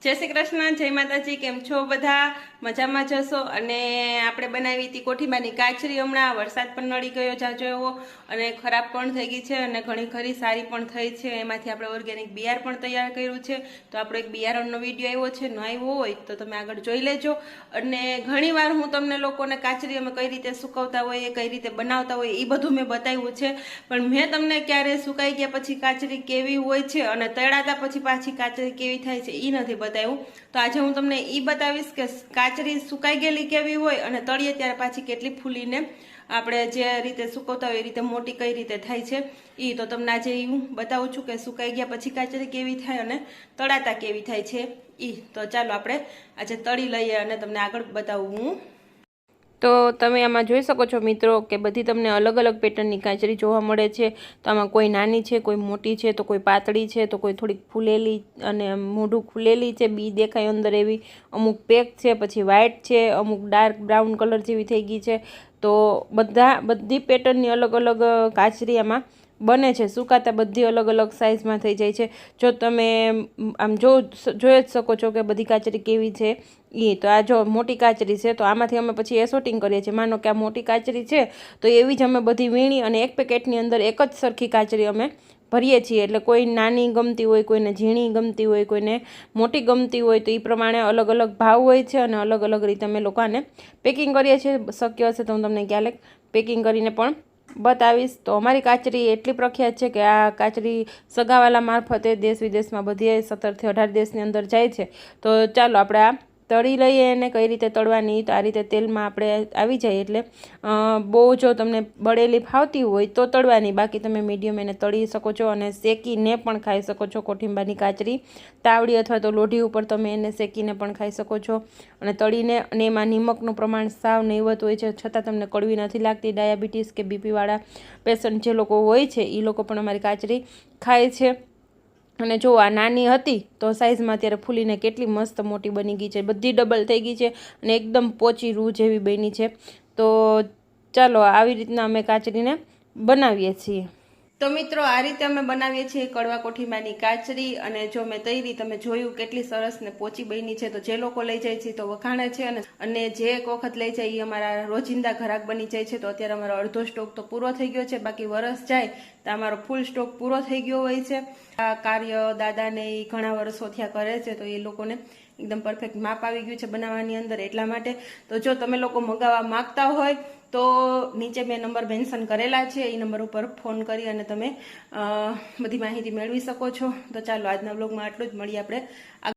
જય શ્રી કૃષ્ણ, જય માતાજી। કેમ છો બધા? મજામાં જશો। અને આપણે બનાવી હતી કોઠીબાની કાચરી। હમણાં વરસાદ પણ નડી ગયો જાજો એવો, અને ખરાબ પણ થઈ ગઈ છે, અને ઘણી ખરી સારી પણ થઈ છે। એમાંથી આપણે ઓર્ગેનિક બિયાર પણ તૈયાર કર્યું છે। તો આપણો એક બિયારણનો વિડીયો આવ્યો છે, ન આવ્યો હોય તો તમે આગળ જોઈ લેજો। અને ઘણીવાર હું તમને લોકોને કાચરી અમે કઈ રીતે સુકવતા હોઈએ, કઈ રીતે બનાવતા હોઈએ, એ બધું મેં બતાવ્યું છે। પણ મેં તમને ક્યારે સુકાઈ ગયા પછી કાચરી કેવી હોય છે અને તળાતા પછી પાછી કાચરી કેવી થાય છે એ નથી બતાવ્યું। તો આજે હું તમને ઈ બતાવીશ કે કાચરી સુકાઈ ગયેલી કેવી હોય અને તળીએ ત્યારે પાછી કેટલી ફૂલીને આપણે જે રીતે સુકવતા હોય એ રીતે મોટી કઈ રીતે થાય છે ઈ તો તમને આજે હું બતાવું છું કે સુકાઈ ગયા પછી કાચરી કેવી થાય અને તળાતા કેવી થાય છે ઈ। તો ચાલો આપણે આજે તળી લઈએ અને તમને આગળ બતાવું હું। તો તમે આમાં જોઈ શકો છો મિત્રો કે બધી તમને અલગ અલગ પેટર્નની કાચરી જોવા મળે છે। તો આમાં કોઈ નાની છે, કોઈ મોટી છે, તો કોઈ પાતળી છે, તો કોઈ થોડીક ફૂલેલી અને મોઢું ખુલેલી છે, બી દેખાય અંદર એવી, અમુક પેક છે, પછી વ્હાઈટ છે, અમુક ડાર્ક બ્રાઉન કલર જેવી થઈ ગઈ છે। તો બધી પેટર્નની અલગ અલગ કાચરી આમાં બને છે। સુકાતા બધી અલગ અલગ સાઇઝમાં થઈ જાય છે। જો તમે આમ જોઈ જ શકો છો કે બધી કાચરી કેવી છે એ। તો આ જો મોટી કાચરી છે, તો આમાંથી અમે પછી એસોટિંગ કરીએ છીએ। માનો કે આ મોટી કાચરી છે તો એવી જ અમે બધી વીણી અને એક પેકેટની અંદર એક જ સરખી કાચરી અમે ભરીએ છીએ। એટલે કોઈ નાની ગમતી હોય, કોઈને ઝીણી ગમતી હોય, કોઈને મોટી ગમતી હોય, તો એ પ્રમાણે અલગ અલગ ભાવ હોય છે અને અલગ અલગ રીતે અમે લોકો આને પેકિંગ કરીએ છીએ। શક્ય હશે તો હું તમને ક્યારેક પેકિંગ કરીને પણ બતાવીશ। તો અમારી કાચરી એટલી પ્રખ્યાત છે કે આ કાચરી સગાવાલા મારફતે દેશ વિદેશમાં બધે 17 થી 18 દેશની અંદર જાય છે। તો ચાલો આપણે આ તળી લઈએ। એને કઈ રીતે તળવાની, તો આ રીતે તેલમાં આપણે આવી જાય એટલે બહુ જો તમને બળેલી ફાવતી હોય તો તળવાની, બાકી તમે મીડિયમ એને તળી શકો છો અને શેકીને પણ ખાઈ શકો છો। કોઠીંબાની કાચરી તાવડી અથવા તો લોઢી ઉપર તમે એને શેકીને પણ ખાઈ શકો છો અને તળીને। અને એમાં નિમકનું પ્રમાણ સાવ નહીવત હોય છે, છતાં તમને કડવી નથી લાગતી। ડાયાબિટીસ કે બીપીવાળા પેશન્ટ જે લોકો હોય છે એ લોકો પણ અમારી કાચરી ખાય છે। અને જો આ નાની હતી તો સાઇઝમાં અત્યારે ફૂલીને કેટલી મસ્ત મોટી બની ગઈ છે, બધી ડબલ થઈ ગઈ છે અને એકદમ પોચી રૂ જેવી બની છે। તો ચાલો આવી રીતના અમે કાચરીને બનાવીએ છીએ। તો મિત્રો આ રીતે અમે બનાવીએ છીએ કડવા કોઠીબાની કાચરી। અને જો મેં તૈરી તમે જોયું કેટલી સરસ ને પોચી બની છે। તો જે લોકો લઈ જાય છે તો વખાણે છે, અને જે એક વખત લઈ જાય એ અમારા રોજિંદા ઘરાક બની જાય છે। તો અત્યારે અમારો અડધો સ્ટોક તો પૂરો થઈ ગયો છે, બાકી વરસ જાય તો અમારો ફૂલ સ્ટોક પૂરો થઈ ગયો હોય છે। આ કાર્ય દાદાને એ ઘણા વર્ષો થયા કરે છે, તો એ લોકોને એકદમ પરફેક્ટ માપ આવી ગયું છે બનાવવાની અંદર, એટલા માટે। તો જો તમે લોકો મંગાવવા માંગતા હોય તો નીચે મેં નંબર મેન્શન કરેલા છે, એ નંબર ઉપર ફોન કરી અને તમે બધી માહિતી મેળવી શકો છો। તો ચાલો આજના બ્લોગમાં આટલું જ, મળીએ આપણે